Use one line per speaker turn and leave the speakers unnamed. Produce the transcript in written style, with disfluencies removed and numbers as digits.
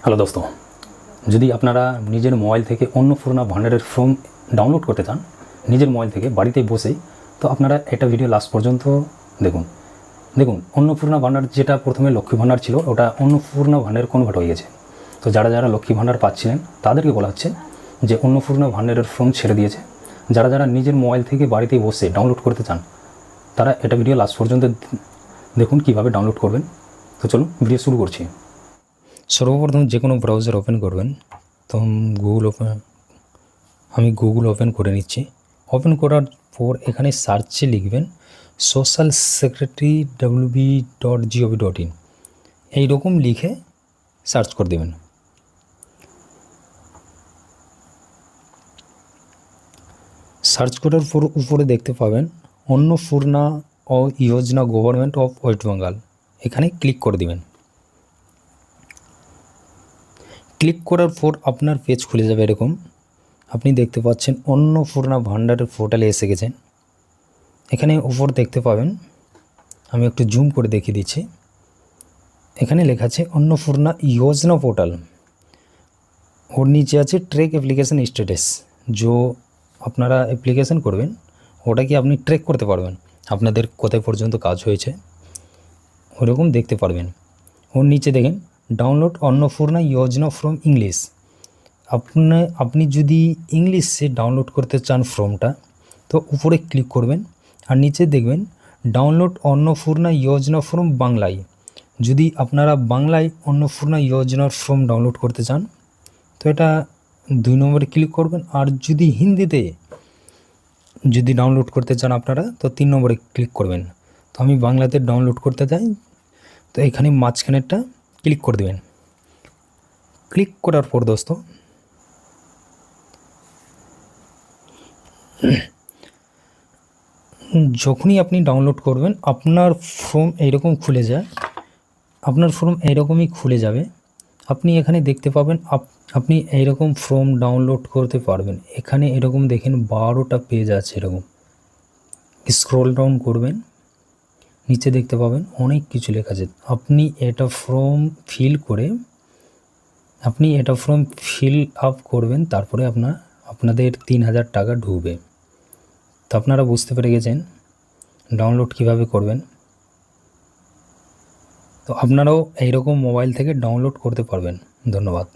Hello দোস্ত, যদি আপনারা নিজের মোবাইল থেকে অন্নপূর্ণা ভান্ডারের ফর্ম ডাউনলোড করতে চান নিজের মোবাইল থেকে বাড়িতে বসেই, তো আপনারা এটা ভিডিও লাস্ট পর্যন্ত দেখুন। অন্নপূর্ণা ভান্ডার যেটা প্রথমে লক্ষ্মী ভান্ডার ছিল, ওটা অন্নপূর্ণা ভান্ডারে কনভার্ট হয়ে গেছে। তো যারা যারা লক্ষ্মী ভান্ডার পাচ্ছিলেন তাদেরকে বলা হচ্ছে যে অন্নপূর্ণা ভান্ডারের ফর্ম ছেড়ে দিয়েছে। যারা যারা নিজের মোবাইল থেকে বাড়িতে বসে ডাউনলোড করতে চান তারা এটা ভিডিও লাস্ট পর্যন্ত দেখুন কীভাবে ডাউনলোড করবেন। তো চলুন ভিডিও শুরু করছি। সর্বপ্রথম যে কোনো ব্রাউজার ওপেন করবেন, তো আমি গুগল ওপেন করে নিচ্ছি। ওপেন করার পর এখানে সার্চে লিখবেন সোশ্যাল সেক্রেটারি wb.gov.in, এইরকম লিখে সার্চ করে দেবেন। সার্চ করার পর উপরে দেখতে পাবেন অন্নপূর্ণা ও যোজনা গভর্নমেন্ট অফ ওয়েস্ট বেঙ্গল, এখানে ক্লিক করে দেবেন। ক্লিক করার পর আপনার পেজ খুলে যাবে এরকম। আপনি দেখতে পাচ্ছেন অন্নপূর্ণা ভান্ডারের পোর্টালে এসে গেছেন। এখানে উপর দেখতে পাবেন, আমি একটু জুম করে দেখিয়ে দিচ্ছি। এখানে লেখা আছে অন্নপূর্ণা যোজনা পোর্টাল, ওর নিচে আছে ট্র্যাক অ্যাপ্লিকেশন স্ট্যাটাস। जो আপনারা অ্যাপ্লিকেশন করবেন ওটা কি আপনি ট্র্যাক করতে পারবেন, আপনাদের কোথায় পর্যন্ত কাজ হয়েছে ওরকম দেখতে পারবেন। ওর নিচে দেখেন download Annapurna Yojana from English. আপনি যদি ইংলিশে ডাউনলোড করতে চান ফর্মটা, তো উপরে ক্লিক করবেন আর নিচে দেখবেন ডাউনলোড অন্নপূর্ণা যোজনা ফ্রম বাংলায়। যদি আপনারা বাংলায় অন্নপূর্ণা যোজনার ফর্ম ডাউনলোড করতে চান তো এটা 2 নম্বরে ক্লিক করবেন, আর যদি হিন্দিতে যদি ডাউনলোড করতে চান আপনারা তো 3 নম্বরে ক্লিক করবেন। তো আমি বাংলাতে ডাউনলোড করতে চাই, তো এখানে মাঝখানেরটা ক্লিক করে দেবেন। ক্লিক করার পর দোস্ত যখনই আপনি ডাউনলোড করবেন আপনার ফর্ম এইরকম খুলে যায়, আপনার ফর্ম এইরকমই খুলে যাবে। আপনি এখানে দেখতে পাবেন আপনি এইরকম ফর্ম ডাউনলোড করতে পারবেন। এখানে এরকম দেখেন 12টা পেজ আছে এরকম। স্ক্রল ডাউন করবেন, নিচে দেখতে পাবেন অনেক কিছু লেখা আছে। আপনি এটা ফর্ম ফিল আপ করবেন, তারপরে আপনাদের 3000 টাকা ঢুকবে। তো আপনারা বুঝতে পেরে গেছেন ডাউনলোড কিভাবে করবেন। তো আপনারাও এইরকম মোবাইল থেকে ডাউনলোড করতে পারবেন। ধন্যবাদ।